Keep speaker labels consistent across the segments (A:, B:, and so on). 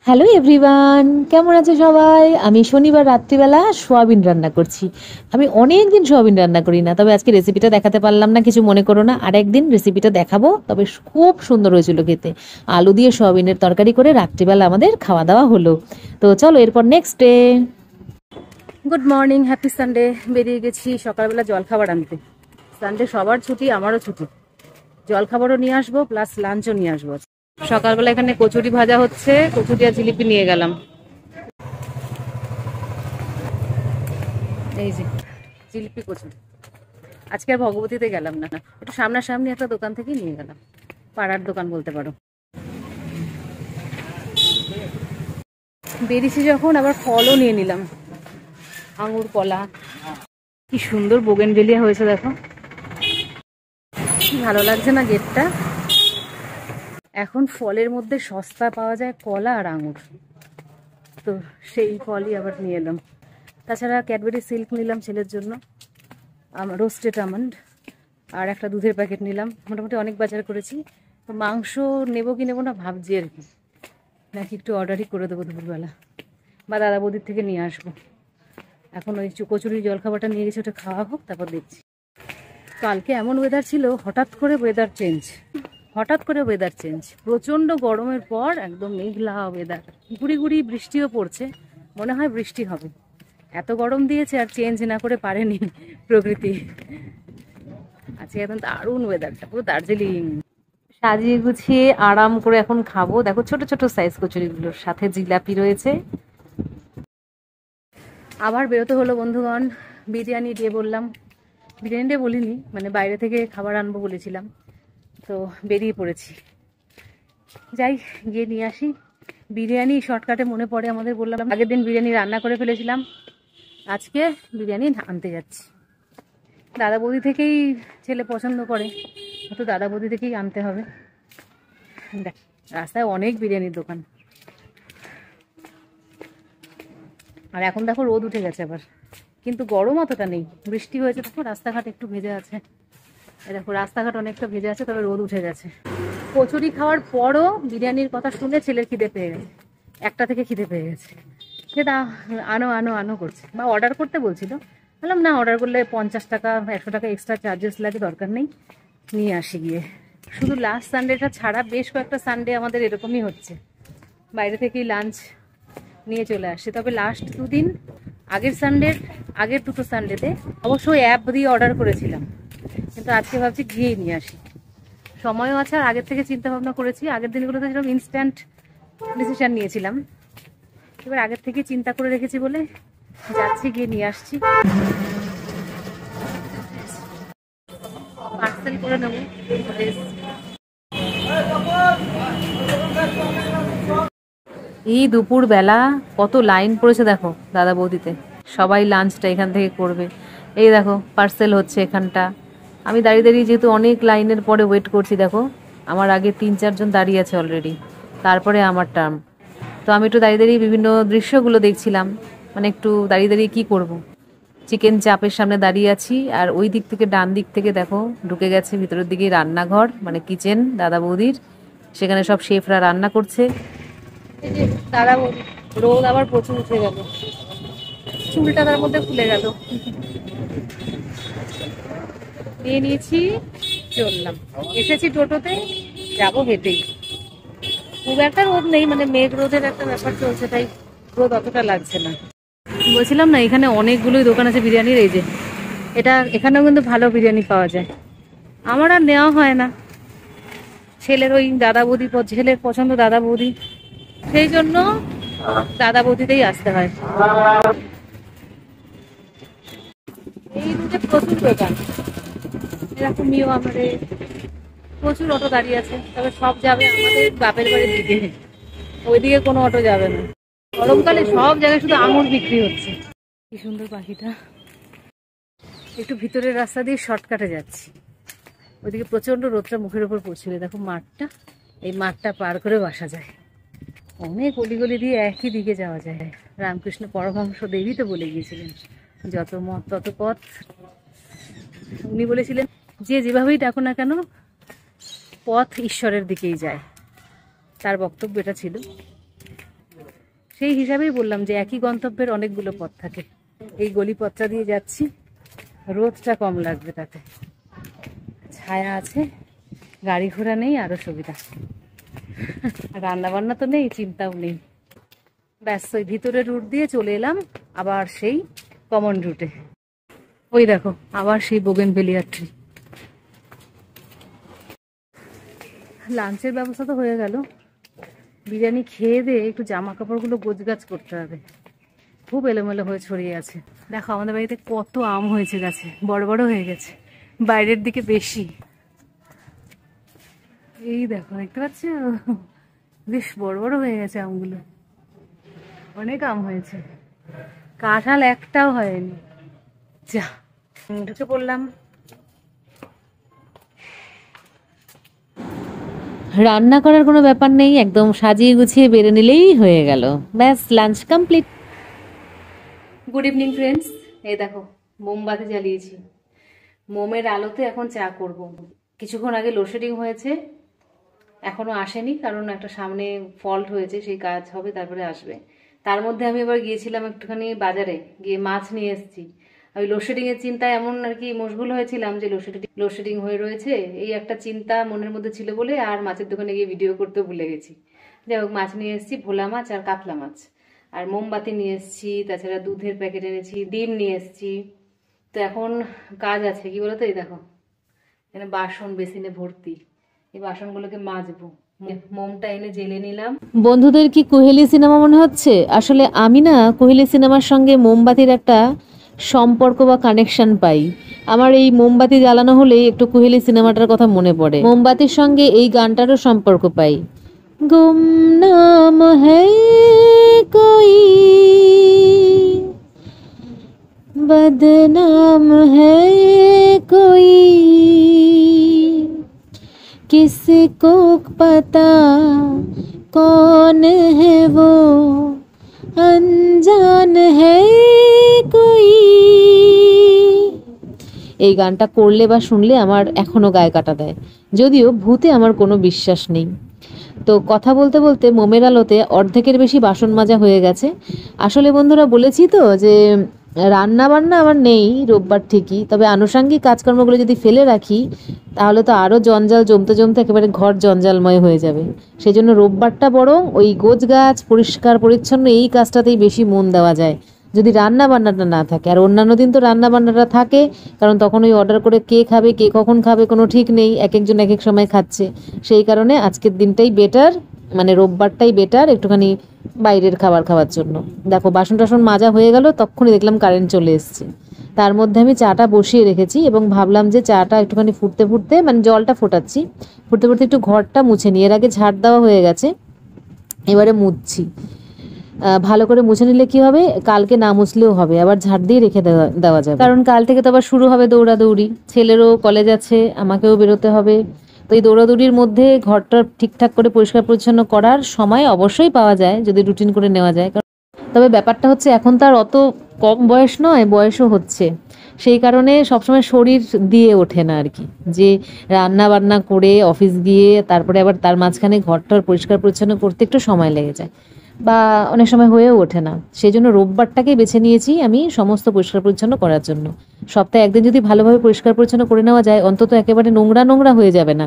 A: Hello everyone, কেমন আছে সবাই? আমি শনিবার রাত্রিবেলা সোয়াবিন রান্না করছি। আমি অনেক দিন সোয়াবিন রান্না করি না, তবে আজকে রেসিপিটা দেখাতে পারলাম না, কিছু মনে করো না। আর একদিন রেসিপিটা দেখাবো, তবে খুব সুন্দর হয়েছিল খেতে। আলু দিয়ে সোয়াবিনের তরকারি করে রাত্রিবেলা আমাদের খাওয়া দাওয়া হলো। তো চলো এরপর next day. Good morning, happy Sunday. বেরিয়ে গেছি সকালবেলা জলখাবার আনতে। সানডে সবার ছুটি, আমারও ছুটি। জলখাবারও নিয়ে আসবো, প্লাস লাঞ্চও নিয়ে আসবো। সকালবেলা এখানে কচুরি ভাজা হচ্ছে, কচুরি আর জিলিপি নিয়ে গেলাম। এই যে জিলিপি কচুরি। আজকে আর ভগবতীতে গেলাম না, একটু সামনাসামনি একটা দোকান থেকে নিয়ে গেলাম, পাড়ার দোকান বলতে পারো। বেরিয়েছি যখন আবার ফলও নিয়ে নিলাম, আঙুর, কলা। কি সুন্দর বোগেনভেলিয়া হয়েছে দেখো, কি ভালো লাগছে না গেটটা। এখন ফলের মধ্যে সস্তা পাওয়া যায় কলা আর আঙুর, তো সেই ফলই আবার নিয়ে এলাম। তাছাড়া ক্যাডবেরি সিল্ক নিলাম ছেলের জন্য, রোস্টেড আমন্ড, আর একটা দুধের প্যাকেট নিলাম। মোটামুটি অনেক বাজার করেছি। তো মাংস নেবো কি নেবো না ভাবছি আর কি, নাকি একটু অর্ডারই করে দেবো দুপুরবেলা, বা দাদা বৌদির থেকে নিয়ে আসবো। এখন ওই কচুরি জলখাবারটা নিয়ে গেছি, ওটা খাওয়া হোক, তারপর দেখছি। কালকে এমন ওয়েদার ছিল, হঠাৎ করে ওয়েদার চেঞ্জ, প্রচণ্ড গরমের পর একদম মেঘলা ওয়েদার, গুড়ি গুড়ি বৃষ্টিও পড়ছে, মনে হয় বৃষ্টি হবে। এত গরম দিয়েছে, আর চেঞ্জ না করে পারেনি প্রকৃতি। আজকে একদম দারুণ ওয়েদারটা, পুরো দার্জিলিং। সাজিয়ে গুছিয়ে আরাম করে এখন খাবো। দেখো ছোট ছোট সাইজ কচুরিগুলোর সাথে জিলাপি রয়েছে। আবার বেরোতে হলো বন্ধুগণ। বিরিয়ানি দিয়ে বললাম, বিরিয়ানি দিয়ে বলিনি, মানে বাইরে থেকে খাবার আনবো বলেছিলাম, তো বেরিয়ে পড়েছি। যাই গিয়ে নিয়ে আসি। বিরিয়ানি শর্টকাটে মনে পড়ে আমাদের, বললাম আগের দিন বিরিয়ানি রান্না করে ফেলেছিলাম, আজকে বিরিয়ানি আনতে যাচ্ছি। দাদা বৌদি থেকেই ছেলে পছন্দ করে, তো দাদা বৌদি থেকেই আনতে হবে। দেখ রাস্তায় অনেক বিরিয়ানির দোকান, আর এখন দেখো রোদ উঠে গেছে আবার, কিন্তু গরম অতটা নেই। বৃষ্টি হয়েছে, দেখো রাস্তাঘাট একটু ভেজে আছে, দেখো রাস্তাঘাট অনেকটা ভেজে আছে, তবে রোদ উঠে গেছে। কচুরি খাওয়ার পরও বিরিয়ানির কথা শুনে ছেলের খিদে পেয়ে গেছে, একটা থেকে খিদে পেয়ে গেছে। সেটা আনো আনো আনো করছে, বা অর্ডার করতে বলছিল। বললাম না, অর্ডার করলে 50 টাকা 100 টাকা এক্সট্রা চার্জেস লাগে, দরকার নেই, নিয়ে আসি গিয়ে। শুধু লাস্ট সানডেটা ছাড়া বেশ কয়েকটা সানডে আমাদের এরকমই হচ্ছে, বাইরে থেকেই লাঞ্চ নিয়ে চলে আসে। তবে লাস্ট দুদিন, আগের দুটো সানডেতে অবশ্য অ্যাপ দিয়ে অর্ডার করেছিলাম, কিন্তু আজকে ভাবছি গিয়েই নিয়ে আসি। সময়ও আছে, আর আগের থেকে চিন্তা ভাবনা করেছি। আগের দিনগুলোতে যেরকম ইনস্ট্যান্ট ডিসিশন নিয়েছিলাম, এবার আগের থেকে চিন্তা করে রেখেছি বলে যাচ্ছি, গিয়ে নিয়ে আসছি। পার্সেল করে নেবো। এই দুপুর বেলা কত লাইন পড়েছে দেখো দাদা বৌদিতে, সবাই লাঞ্চটা এখান থেকে করবে। এই দেখো পার্সেল হচ্ছে এখানটা। আমি দাঁড়িয়ে দাঁড়িয়ে যেহেতু অনেক লাইনের পরে ওয়েট করছি, দেখো আমার আগে 3-4 জন দাঁড়িয়ে আছে অলরেডি, তারপরে আমার টার্ম। তো আমি একটু দাঁড়িয়ে দাঁড়িয়ে বিভিন্ন দৃশ্যগুলো দেখছিলাম, মানে একটু দাঁড়িয়ে দাঁড়িয়ে কী করব। চিকেন চাপের সামনে দাঁড়িয়ে আছি, আর ওই দিক থেকে ডান দিক থেকে দেখো ঢুকে গেছে ভিতরের দিকে রান্নাঘর, মানে কিচেন দাদা বৌদির, সেখানে সব শেফরা রান্না করছে। এই যে দাদা বৌদি, রোদ আবার প্রচুর উঠে গেল, চুলটা তার মধ্যে খুলে গেল। নিয়ে নিয়েছি, চললাম। এসেছি টোটোতে, যাবো হেঁটেই। খুব একটা রোদ নেই, মানে মেঘ রোদের একটা ব্যাপার চলছে, তাই রোদ অতটা লাগছে না। বলছিলাম না, এখানে অনেকগুলোই দোকান আছে বিরিয়ানির। এই যে এখানেও কিন্তু ভালো বিরিয়ানি পাওয়া যায়, আমার আর নেওয়া হয় না। ছেলের ওই দাদা বৌদি, ছেলের পছন্দ দাদা বৌদি, সেই জন্য দাদা বৌদিতেই আসতে হয়। এই রুটে প্রচুর দোকান, এরকম মিও আমাদের প্রচুর অটো দাঁড়িয়ে আছে, তবে সব যাবে আমাদের বাপের বাড়ির দিকে, ওইদিকে কোনো অটো যাবে না। গরমকালে সব জায়গায় শুধু আঙুর বিক্রি হচ্ছে। কি সুন্দর পাখিটা। একটু ভিতরের রাস্তা দিয়ে শর্টকাটে যাচ্ছি, ওইদিকে প্রচন্ড রোদটা মুখের উপর পড়ছিল। দেখো মাঠটা, এই মাঠটা পার করে বাসা যায়। অনেক অলিগলি দিয়ে একই দিকে যাওয়া যায়। রামকৃষ্ণ পরমহংস দেবী তো বলে গিয়েছিলেন, যত মত তত পথ। উনি বলেছিলেন যে যেভাবেই ডাকো না কেন, পথ ঈশ্বরের দিকেই যায়, তার বক্তব্য এটা ছিল। সেই হিসাবেই বললাম যে একই গন্তব্যের অনেকগুলো পথ থাকে। এই গলি পথটা দিয়ে যাচ্ছি, রোদটা কম লাগবে, তাতে ছায়া আছে, গাড়ি ঘোড়া নেই, আরো সুবিধা। রান্না বান্না তো নেই, চিন্তাও নেই। ব্যাস ওই ভিতরের রুট দিয়ে চলে এলাম আবার সেই কমন রুটে। ওই দেখো আবার সেই বোগেনভেলিয়া ট্রি। লাঞ্চের ব্যবস্থা তো হয়ে গেল, বিরিয়ানি খেয়ে দিয়ে একটু জামা কাপড়গুলো গোছগাছ করতে হবে, খুব এলোমেলো হয়ে ছড়িয়ে আছে। দেখো আমাদের বাড়িতে কত আম হয়েছে গাছে, বড় বড় হয়ে গেছে, বাইরের দিকে বেশি। এই দেখো, দেখতে পাচ্ছ, বেশ বড় বড় হয়ে গেছে আমগুলো, অনেক আম হয়েছে। কাঁঠাল একটাও হয়নি। যা, ঢুকে পড়লাম। রান্না করার কোনো ব্যাপার নেই, একদম সাজিয়ে গুছিয়ে বেড়ে নিলেই হয়ে গেল, ব্যাস lunch complete. Good evening friends, এই দেখো মোমবাতি জ্বালিয়েছি, মোমের আলোতে এখন চা করব। কিছুক্ষণ আগে লোডশেডিং হয়েছে, এখনো আসেনি, কারণ একটা সামনে ফল্ট হয়েছে, সেই কাজ হবে তারপরে আসবে। তার মধ্যে আমি এবার গিয়েছিলাম একটুখানি বাজারে, গিয়ে মাছ নিয়ে এসেছি। ওই লোডশেডিং এর চিন্তায় এমন আর কি মশগুল হয়েছিলাম যে লোডশেডিং হয়ে রয়েছে, এই একটা চিন্তা মনের মধ্যে ছিল বলে আর মাছের দোকানে গিয়ে ভিডিও করতে ভুলে গেছি। যাই হোক, মাছ নিয়ে এসেছি, ভোলা মাছ আর কাতলা মাছ, আর মোমবাতি নিয়ে এসেছি, তাছাড়া দুধের প্যাকেট এনেছি, ডিম নিয়ে এসেছি। তো এখন কাজ আছে কি বলতো, এই দেখো এখানে বাসন বেসিনে ভর্তি, এই বাসনগুলোকে মাজবো। মোমটা এনে জেলে নিলাম। বন্ধুদের কি কোহেলি সিনেমা মনে হচ্ছে? আসলে আমি না কোহেলি সিনেমার সঙ্গে মোমবাতির একটা সম্পর্ক বা কানেকশন পাই। আমার এই মোমবাতি জ্বালানো হলেই একটু কোহেলি সিনেমাটার কথা মনে পড়ে। মোমবাতির সঙ্গে এই গানটারও সম্পর্ক পাই। গুমনাম হ্যায় কোই, बदनाम है कोई, किसको पता कौन है वो, अनजान है कोई। এই গানটা করলে বা শুনলে আমার এখনো গায়ে কাটা দেয়, যদিও ভূতে আমার কোনো বিশ্বাস নেই। তো কথা বলতে বলতে মোমের আলোতে অর্ধেকের বেশি বাসন মাজা হয়ে গেছে। আসলে বন্ধুরা বলেছি তো যে রান্না বান্না আমার নেই রোববার ঠিকই, তবে আনুষঙ্গিক কাজকর্মগুলো যদি ফেলে রাখি তাহলে তো আরও জঞ্জাল জমতে জমতে একেবারে ঘর জঞ্জালময় হয়ে যাবে। সেই জন্য রোববারটা বরং ওই গোছগাছ পরিষ্কার পরিচ্ছন্ন এই কাজটাতেই বেশি মন দেওয়া যায়, যদি রান্না বান্নাটা না থাকে। আর অন্যান্য দিন তো রান্না বান্নাটা থাকে, কারণ তখন ওই অর্ডার করে কে খাবে, কে কখন খাবে কোনো ঠিক নেই, এক একজন এক এক সময় খাচ্ছে। সেই কারণে আজকের দিনটাই বেটার, মানে রোববারটাই বেটার একটুখানি বাইরের খাবার খাওয়ার জন্য। দেখো বাসন টাসন মাজা হয়ে গেল, তখনই দেখলাম কারেন্ট চলে এসছে। তার মধ্যে আমি চাটা বসিয়ে রেখেছি এবং ভাবলাম যে চাটা একটুখানি ফুটতে ফুটতে, মানে জলটা ফোটাচ্ছি, ফুটতে ফুটতে একটু ঘরটা মুছে নিই। এর আগে ঝাড় দেওয়া হয়ে গেছে, এবারে মুছছি। ভালো করে মুছে নিলে কি হবে, কালকে না মুছলেও হবে, আবার ঝাড় দিয়ে রেখে দেওয়া যাবে। কারণ কাল থেকে তো আবার শুরু হবে দৌড়াদৌড়ি, ছেলেরও কলেজ আছে, আমাকেও বেরোতে হবে। তো এই দৌড়াদৌড়ির মধ্যে ঘরটা ঠিকঠাক করে পরিষ্কার পরিচ্ছন্ন করার সময় অবশ্যই পাওয়া যায় যদি রুটিন করে নেওয়া যায়। তবে ব্যাপারটা হচ্ছে এখন তো আর অত কম বয়স নয়, বয়সও হচ্ছে, সেই কারণে সবসময় শরীর দিয়ে ওঠে না আর কি, যে রান্না বান্না করে অফিস গিয়ে তারপরে আবার তার মাঝখানে ঘরটার পরিষ্কার পরিচ্ছন্ন করতে একটু সময় লেগে যায়, বা অনেক সময় হয়েও ওঠে না। সেই জন্য রোববারটাকে বেছে নিয়েছি আমি সমস্ত পরিষ্কার পরিচ্ছন্ন করার জন্য। সপ্তাহে একদিন যদি ভালোভাবে পরিষ্কার পরিচ্ছন্ন করে নেওয়া যায়, অন্তত একেবারে নোংরা নোংরা হয়ে যাবে না,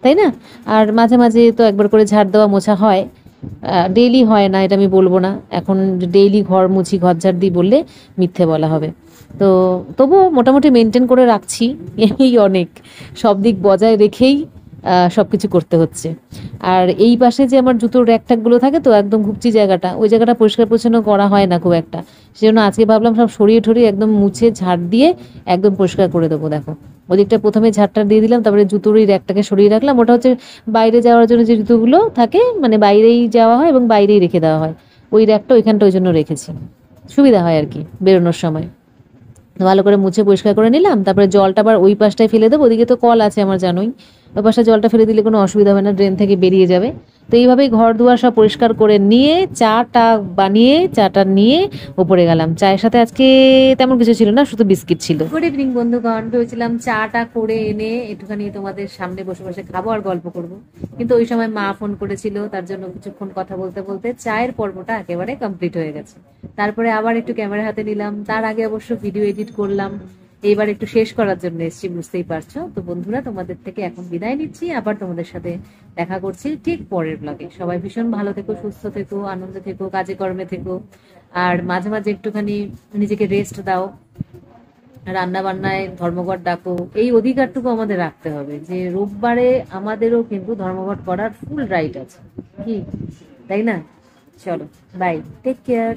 A: তাই না? আর মাঝে মাঝে তো একবার করে ঝাড় দেওয়া মোছা হয়, ডেইলি হয় না এটা আমি বলবো না, এখন ডেইলি ঘর মুছি ঘর ঝাড় দিই বললে মিথ্যে বলা হবে। তো তবুও মোটামুটি মেনটেন করে রাখছি, এই অনেক, সব দিক বজায় রেখেই সব কিছু করতে হচ্ছে। আর এই পাশে যে আমার জুতোর র্যাক ট্যাকগুলো থাকে, তো একদম ঘুপচি জায়গাটা, ওই জায়গাটা পরিষ্কার পরিচ্ছন্ন করা হয় না খুব একটা, সেজন্য আজকে ভাবলাম সব সরিয়ে ঠরিয়ে একদম মুছে ঝাড় দিয়ে একদম পরিষ্কার করে দেবো। দেখো ওদিকটা প্রথমে ঝাড়টা দিয়ে দিলাম, তারপরে জুতোর ওই র্যাকটাকে সরিয়ে রাখলাম। ওটা হচ্ছে বাইরে যাওয়ার জন্য যে জুতোগুলো থাকে, মানে বাইরেই যাওয়া হয় এবং বাইরেই রেখে দেওয়া হয়, ওই র্যাকটা ওইখানটা ওই জন্য রেখেছি, সুবিধা হয় আর কি বেরোনোর সময়। ভালো করে মুছে পরিষ্কার করে নিলাম, তারপরে জলটা আবার ওই পাশটায় ফেলে দেবো, ওদিকে তো কল আছে আমার জানোই, ওই পাশটা জলটা ফেলে দিলে কোনো অসুবিধা হবে না, ড্রেন থেকে বেরিয়ে যাবে। তো এইভাবেই ঘর দুয়ার সব পরিষ্কার করে নিয়ে চাটা বানিয়ে চাটা নিয়ে উপরে গেলাম। চায়ের সাথে আজকে তেমন কিছু ছিল না, শুধু বিস্কিট ছিল। গুড ইভিনিং বন্ধুগণ, ভেবেছিলাম চাটা করে এনে একটুখানি তোমাদের সামনে বসে বসে খাবো আর গল্প করব, কিন্তু ওই সময় মা ফোন করেছিল, তার জন্য কিছুক্ষণ কথা বলতে বলতে চায়ের পর্বটা একেবারে কমপ্লিট হয়ে গেছে। তারপরে আবার একটু ক্যামেরা হাতে নিলাম, তার আগে অবশ্য ভিডিও এডিট করলাম। এইবার একটু শেষ করার জন্য এসেছি, বুঝতেই পারছো। তো বন্ধুরা, তোমাদের থেকে এখন বিদায় নিচ্ছি, আবার তোমাদের সাথে দেখা করছি ঠিক পরের ব্লগে। সবাই ভীষণ ভালো থেকো, সুস্থ থেকো, আনন্দে থেকো, কাজে কর্মে থেকো, আর মাঝে মাঝে একটুখানি নিজেকে রেস্ট দাও, রান্না বান্নায় ধর্মঘট ডাকো। এই অধিকারটুকু আমাদের রাখতে হবে যে রোববারে আমাদেরও কিন্তু ধর্মঘট করার ফুল রাইট আছে, কি তাই না? চলো, বাই, টেক কেয়ার।